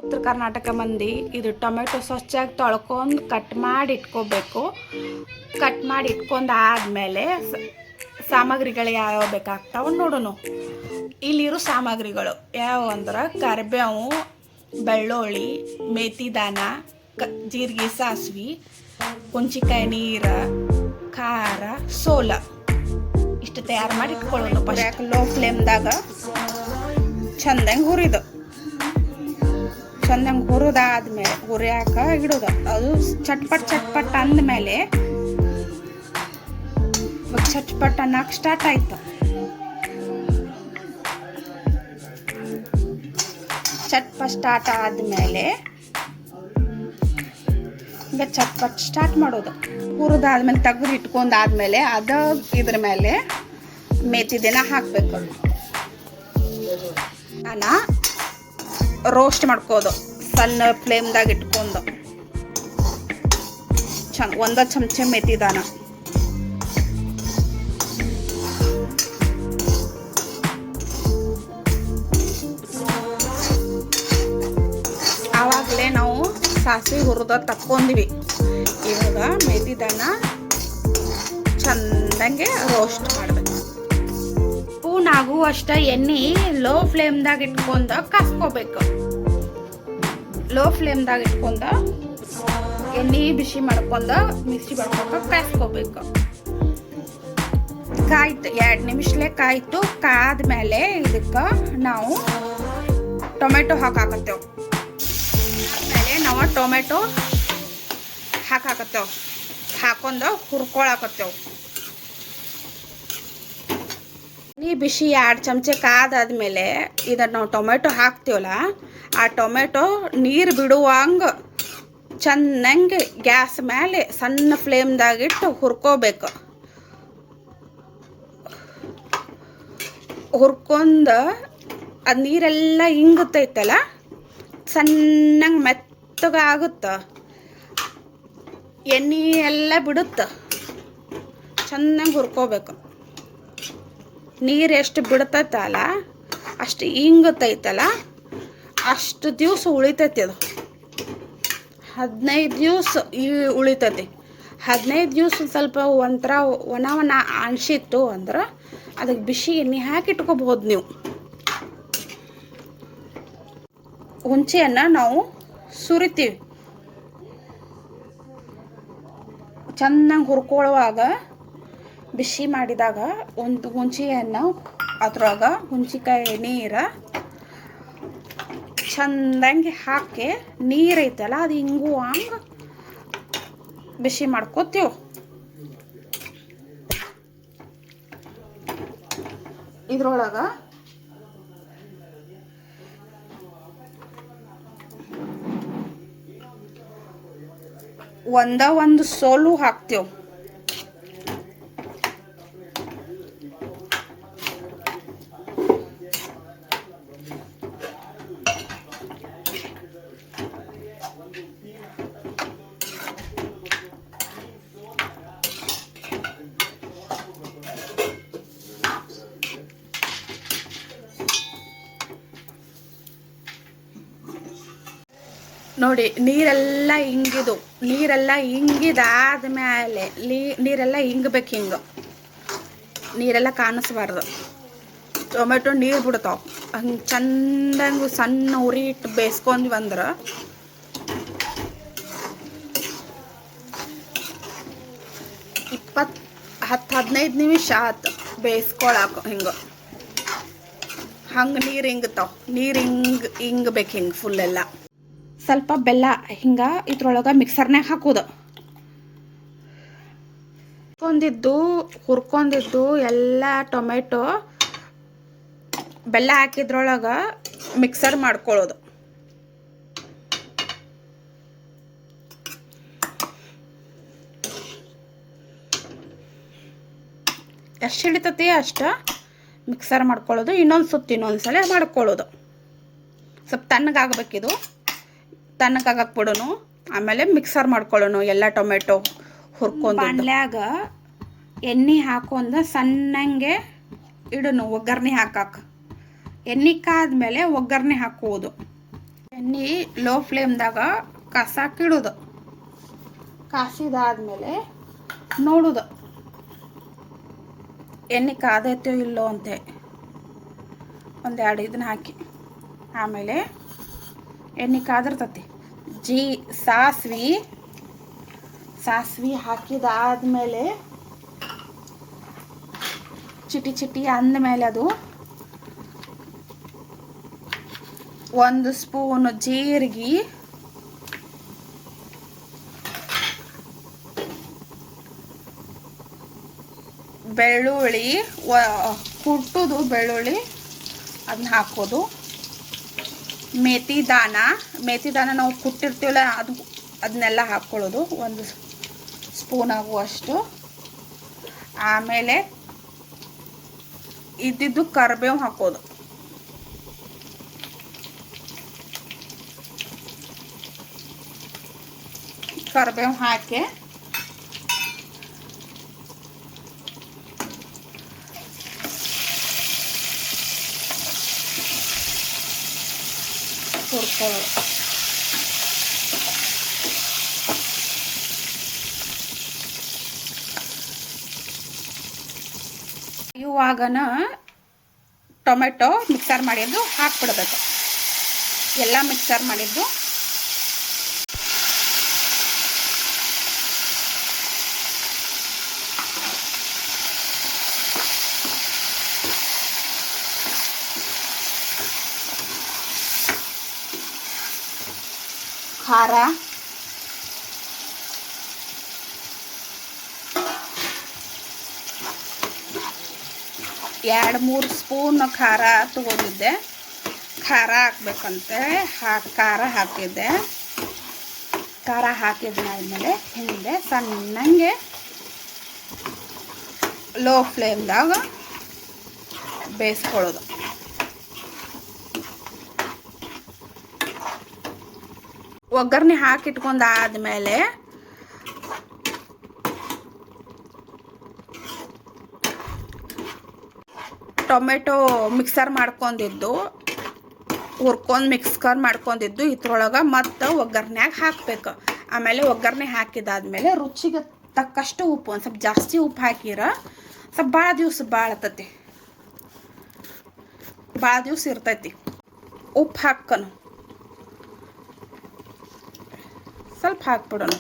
ಉತ್ತರ ಕರ್ನಾಟಕ ಮಂದಿ ಇದು ಟೊಮೆಟೊ ಸ್ವಚ್ಛಾಗಿ ತೊಳ್ಕೊಂಡು ಕಟ್ ಮಾಡಿ ಇಟ್ಕೋಬೇಕು. ಕಟ್ ಮಾಡಿ ಇಟ್ಕೊಂಡಾದ್ಮೇಲೆ ಸಾಮಗ್ರಿಗಳು ಯಾವ್ಯಾವ ಬೇಕಾಗ್ತಾವ ನೋಡೋಣ. ಇಲ್ಲಿರೋ ಸಾಮಗ್ರಿಗಳು ಯಾವ ಅಂದ್ರೆ ಕರಿಬೇವು, ಬೆಳ್ಳುಳ್ಳಿ, ಮೇಥಿ ದಾನ, ಜೀರಿಗೆ, ಸಾಸಿವೆ, ಹುಂಚಿಕಾಯಿ ನೀರು, ಖಾರ, ಸೋಲ ಇಷ್ಟು ತಯಾರು ಮಾಡಿ ಇಟ್ಕೊಳ್ಳೋಣ. ಫಸ್ಟ್ ಲೋ ಫ್ಲೇಮ್ದಾಗ ಚಂದಂಗೆ ಹುರಿದು ಚಂದಂಗೆ ಹುರಿದಾದ್ಮೇಲೆ ಹುರಿಯಾಕ ಇಡೋದು. ಅದು ಚಟ್ಪಟ್ ಅಂದಮೇಲೆ ಚಟ್ಪಟ್ ಅನ್ನಕ್ಕೆ ಸ್ಟಾರ್ಟ್ ಆಯ್ತು. ಚಟ್ಪಟ್ ಸ್ಟಾರ್ಟ್ ಆದಮೇಲೆ ಈಗ ಚಟ್ಪಟ್ ಸ್ಟಾರ್ಟ್ ಮಾಡೋದು. ಹುರಿದಾದ್ಮೇಲೆ ತೆಗೆದು ಇಟ್ಕೊಂಡಾದ್ಮೇಲೆ ಅದು ಇದ್ರ ಮೇಲೆ ಮೇಥಿದೇನ ಹಾಕಬೇಕು. ನಾನು ರೋಸ್ಟ್ ಮಾಡ್ಕೋದು ಸಣ್ಣ ಫ್ಲೇಮ್ದಾಗ ಇಟ್ಕೊಂಡು ಒಂದು ಚಮಚ ಮೇಥಿ ದಾನ, ಆವಾಗಲೇ ನಾವು ಸಾಸಿವೆ ಹುರಿದ ತಕ್ಕೊಂಡ್ವಿ. ಇವಾಗ ಮೇಥಿ ದಾನ ಚಂದಂಗೆ ರೋಸ್ಟ್ ಮಾಡಬೇಕು. ಆಗುವಷ್ಟ ಎಣ್ಣೆ ಲೋ ಫ್ಲೇಮ್ದಾಗ ಇಟ್ಕೊಂಡು ಕಾಸ್ಕೋಬೇಕು. ಲೋ ಫ್ಲೇಮ್ದಾಗ ಇಟ್ಕೊಂಡು ಎಣ್ಣೆ ಬಿಸಿ ಮಾಡ್ಕೊಂಡು ಮಿಕ್ಸಿ ಮಾಡ್ಕೊಂಡು ಕಾಸ್ಕೋಬೇಕು. ಕಾಯ್ತು 2 ನಿಮಿಷಲೇ ಕಾಯ್ತು. ಕಾದ್ಮೇಲೆ ಇದಕ್ಕೆ ನಾವು ಟೊಮೆಟೊ ಹಾಕಾಕತ್ತೇವೆ. ಆಮೇಲೆ ನಾವು ಟೊಮೆಟೊ ಹಾಕಾಕತ್ತೇವೆ. ಹಾಕೊಂಡು ಹುರ್ಕೊಳಕತ್ತೇವೆ. ಬಿಸಿ 2 ಚಮಚ ಕಾದಾದ್ಮೇಲೆ ಇದನ್ನು ನಾವು ಟೊಮೆಟೊ ಹಾಕ್ತೀವಲ್ಲ, ಆ ಟೊಮೆಟೊ ನೀರು ಬಿಡುವಂಗೆ ಚೆನ್ನಾಗಿ ಗ್ಯಾಸ್ ಮೇಲೆ ಸಣ್ಣ ಫ್ಲೇಮ್ದಾಗಿಟ್ಟು ಹುರ್ಕೋಬೇಕು. ಹುರ್ಕೊಂಡು ಅದು ನೀರೆಲ್ಲ ಇಂಗುತ್ತೈತಲ್ಲ, ಸಣ್ಣಗೆ ಮೆತ್ತಗಾಗುತ್ತೆ, ಎಣ್ಣೆ ಎಲ್ಲ ಬಿಡುತ್ತೆ. ಚೆನ್ನಾಗಿ ಹುರ್ಕೋಬೇಕು. ನೀರು ಎಷ್ಟು ಬಿಡ್ತೈತಲ್ಲ ಅಷ್ಟು ಇಂಗುತ್ತೈತಲ್ಲ ಅಷ್ಟು ದಿವಸ ಉಳಿತೈತಿ. ಅದು 15 ದಿವಸ ಉಳಿತೈತಿ. 15 ದಿವಸ ಸ್ವಲ್ಪ ಒಂಥರ ಒಣ ಅನಿಸಿತ್ತು ಅಂದ್ರೆ ಅದಕ್ಕೆ ಬಿಸಿ ಎಣ್ಣೆ ಹಾಕಿ ಇಟ್ಕೋಬಹುದು ನೀವು. ಹುಂಚೆಯನ್ನು ನಾವು ಸುರಿತೀವಿ. ಚೆನ್ನಾಗಿ ಹುರ್ಕೊಳ್ಳುವಾಗ ಬಿಸಿ ಮಾಡಿದಾಗ ಒಂದು ಹುಂಚಿಯನ್ನು ಅದ್ರಾಗ ಹುಂಚಿಕಾಯಿ ನೀರು ಚಂದಂಗೆ ಹಾಕಿ ನೀರೈತಲ್ಲ ಅದು ಹಿಂಗುವಂಗೆ ಬಿಸಿ ಮಾಡ್ಕೋತೀವಿ. ಇದ್ರೊಳಗೆ ಒಂದು ಸೋಲು ಹಾಕ್ತೇವೆ. ನೋಡಿ ನೀರೆಲ್ಲ ಹಿಂಗಿದು. ನೀರೆಲ್ಲ ಹಿಂಗಿದಾದ್ಮೇಲೆ ನೀರೆಲ್ಲ ಹಿಂಗಬೇಕು. ಹಿಂಗೆ ನೀರೆಲ್ಲ ಕಾಣಿಸ್ಬಾರ್ದು. ಟೊಮೆಟೊ ನೀರು ಬಿಡ್ತಾವೆ. ಹಂಗೆ ಚಂದಂಗೆ ಸಣ್ಣ ಉರಿ ಇಟ್ಟು ಬೇಯಿಸ್ಕೊಂಡ್ವಿ ಅಂದ್ರೆ ಹತ್ತು 15 ನಿಮಿಷ ಆಯ್ತು ಬೇಯಿಸ್ಕೊಳಕ್ಕೆ. ಹಂಗೆ ನೀರು ಹಿಂಗ್ತಾವೆ. ನೀರು ಹಿಂಗಬೇಕು. ಹಿಂಗೆ ಫುಲ್ಲೆಲ್ಲ ಸ್ವಲ್ಪ ಬೆಲ್ಲ ಹಿಂಗೆ ಇದ್ರೊಳಗೆ ಮಿಕ್ಸರ್ನಾಗ ಹಾಕೋದು. ಹುರ್ಕೊಂಡಿದ್ದು ಎಲ್ಲ ಟೊಮೆಟೊ ಬೆಲ್ಲ ಹಾಕಿದ್ರೊಳಗೆ ಮಿಕ್ಸರ್ ಮಾಡ್ಕೊಳ್ಳೋದು. ಎಷ್ಟು ಹಿಡಿತತಿ ಅಷ್ಟು ಮಿಕ್ಸರ್ ಮಾಡ್ಕೊಳ್ಳೋದು. ಇನ್ನೊಂದ್ಸಲ ಮಾಡ್ಕೊಳ್ಳೋದು. ಸ್ವಲ್ಪ ತಣ್ಣಗಾಗಬೇಕಿದು. ತಣ್ಣಗಾಗಕ್ಕೆ ಬಿಡೋನು. ಆಮೇಲೆ ಮಿಕ್ಸರ್ ಮಾಡ್ಕೊಳ್ಳೋನು ಎಲ್ಲ ಟೊಮೆಟೊ ಹುರ್ಕೊಂಡು. ಬಾಣಲ್ಯಾಗ ಎಣ್ಣೆ ಹಾಕೊಂಡು ಸಣ್ಣಂಗೆ ಇಡೋನು ಒಗ್ಗರಣೆ ಹಾಕಕ್ಕೆ. ಎಣ್ಣೆ ಕಾದ್ಮೇಲೆ ಒಗ್ಗರಣೆ ಹಾಕುವುದು. ಎಣ್ಣೆ ಲೋ ಫ್ಲೇಮ್ದಾಗ ಕಾಸಾಕಿಡೋದು. ಕಾಸಿದಾದ್ಮೇಲೆ ನೋಡೋದು ಎಣ್ಣೆ ಕಾದೈತೋ ಇಲ್ಲೋ ಅಂತ ಒಂದೆರಡು ಇದನ್ನ ಹಾಕಿ. ಆಮೇಲೆ ಎಣ್ಣೆ ಕಾದಿರ್ತತಿ. ಸಾಸ್ವಿ ಹಾಕಿದಾದ್ಮೇಲೆ ಚಿಟಿ ಅಂದಮೇಲೆ ಅದು 1 ಸ್ಪೂನ್ ಜೀರಿಗೆ, ಬೆಳ್ಳುಳ್ಳಿ, ಕುಟ್ಟುದು ಬೆಳ್ಳುಳ್ಳಿ ಅದನ್ನ ಹಾಕೋದು. ಮೆಥಿ ದಾನ ನಾವು ಕುಟ್ಟಿರ್ತೀವಲ್ಲ ಅದನ್ನೆಲ್ಲ ಹಾಕ್ಕೊಳ್ಳೋದು 1 ಸ್ಪೂನ್ ಆಗುವಷ್ಟು. ಆಮೇಲೆ ಇದ್ದಿದ್ದು ಕರಿಬೇವು ಹಾಕೋದು. ಕರಿಬೇವು ಹಾಕಿ ಹುರ್ಕೊಳ್ಳೋದು. ಇವಾಗನ ಟೊಮೆಟೊ ಮಿಕ್ಸರ್ ಮಾಡಿದ್ದು ಹಾಕ್ಬಿಡ್ಬೇಕು. ಎಲ್ಲ ಮಿಕ್ಸರ್ ಮಾಡಿದ್ದು ಖಾರ, ಎರಡು 3 ಸ್ಪೂನ್ ಖಾರ ತಗೊಂಡಿದ್ದೆ. ಖಾರ ಹಾಕ್ಬೇಕಂತೆ ಖಾರ ಹಾಕಿದ್ದೆ. ಖಾರ ಹಾಕಿದ್ಮೇಲೆ ಹಿಂದೆ ಸಣ್ಣಂಗೆ ಲೋ ಫ್ಲೇಮ್ದಾಗ ಬೇಯಿಸ್ಕೊಳ್ಳೋದು. ಒಗ್ಗರಣೆ ಹಾಕಿಟ್ಕೊಂಡಾದ್ಮೇಲೆ ಟೊಮೆಟೊ ಮಿಕ್ಸರ್ ಮಾಡ್ಕೊಂಡಿದ್ದು ಇದ್ರೊಳಗೆ ಮತ್ತು ಒಗ್ಗರಣೆಯಾಗ ಹಾಕಬೇಕು. ಆಮೇಲೆ ಒಗ್ಗರಣೆ ಹಾಕಿದಾದ್ಮೇಲೆ ರುಚಿಗೆ ತಕ್ಕಷ್ಟು ಉಪ್ಪು, ಒಂದು ಸ್ವಲ್ಪ ಜಾಸ್ತಿ ಉಪ್ಪು ಹಾಕಿರ ಸ್ವಲ್ಪ ಭಾಳ ದಿವಸ ಇರ್ತೈತಿ. ಉಪ್ಪು ಹಾಕನು ಸ್ವಲ್ಪ ಹಾಕ್ಬಿಡೋಣ.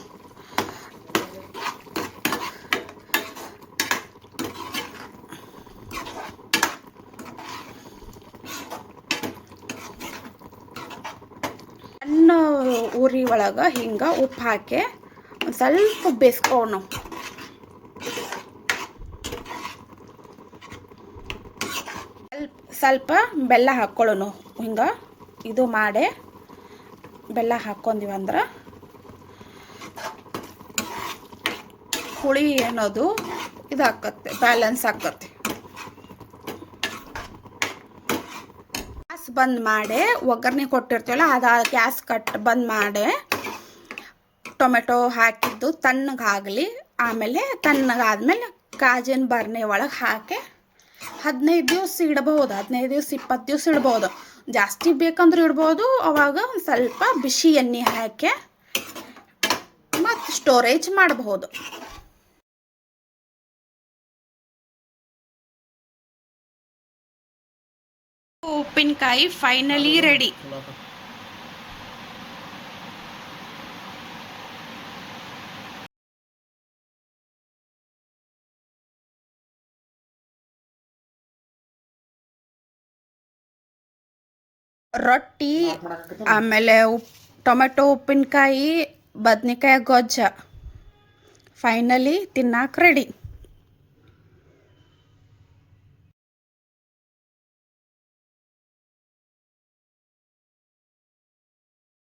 ಸಣ್ಣ ಉರಿ ಒಳಗೆ ಹಿಂಗೆ ಉಪ್ಪು ಹಾಕಿ ಒಂದು ಸ್ವಲ್ಪ ಬೇಯಿಸ್ಕೊಳ್ಳೋಣ. ಸ್ವಲ್ಪ ಬೆಲ್ಲ ಹಾಕ್ಕೊಳ್ಳೋಣ. ಹಿಂಗೆ ಇದು ಮಾಡಿ ಬೆಲ್ಲ ಹಾಕ್ಕೊಂಡಿವಂದ್ರೆ ಹುಳಿ ಅನ್ನೋದು ಇದಾಕತ್ತೆ, ಬ್ಯಾಲೆನ್ಸ್ ಆಕತ್ತೆ. ಗ್ಯಾಸ್ ಬಂದ್ ಮಾಡಿ ಒಗ್ಗರಣೆ ಕೊಟ್ಟಿರ್ತೀವಲ್ಲ ಗ್ಯಾಸ್ ಬಂದ್ ಮಾಡಿ ಟೊಮೆಟೊ ಹಾಕಿದ್ದು ತಣ್ಣಗಾಗಲಿ. ಆಮೇಲೆ ತಣ್ಣಗಾದ್ಮೇಲೆ ಕಾಜಿನ ಬರ್ನಿ ಒಳಗೆ ಹಾಕಿ 15 ದಿವಸ ಇಡ್ಬೋದು. 15 ದಿವಸ 20 ದಿವಸ ಇಡ್ಬೋದು. ಜಾಸ್ತಿ ಬೇಕಂದ್ರೆ ಇಡ್ಬೋದು. ಅವಾಗ ಒಂದು ಸ್ವಲ್ಪ ಬಿಸಿ ಎಣ್ಣೆ ಹಾಕಿ ಮತ್ತು ಸ್ಟೋರೇಜ್ ಮಾಡಬಹುದು. ಉಪ್ಪಿನಕಾಯಿ ಫೈನಲಿ ರೆಡಿ. ರೊಟ್ಟಿ, ಆಮೇಲೆ ಟೊಮೆಟೊ ಉಪ್ಪಿನಕಾಯಿ, ಬದ್ನೆಕಾಯಿ ಗೊಜ್ಜ ಫೈನಲಿ ತಿನ್ನಕ್ಕೆ ರೆಡಿ.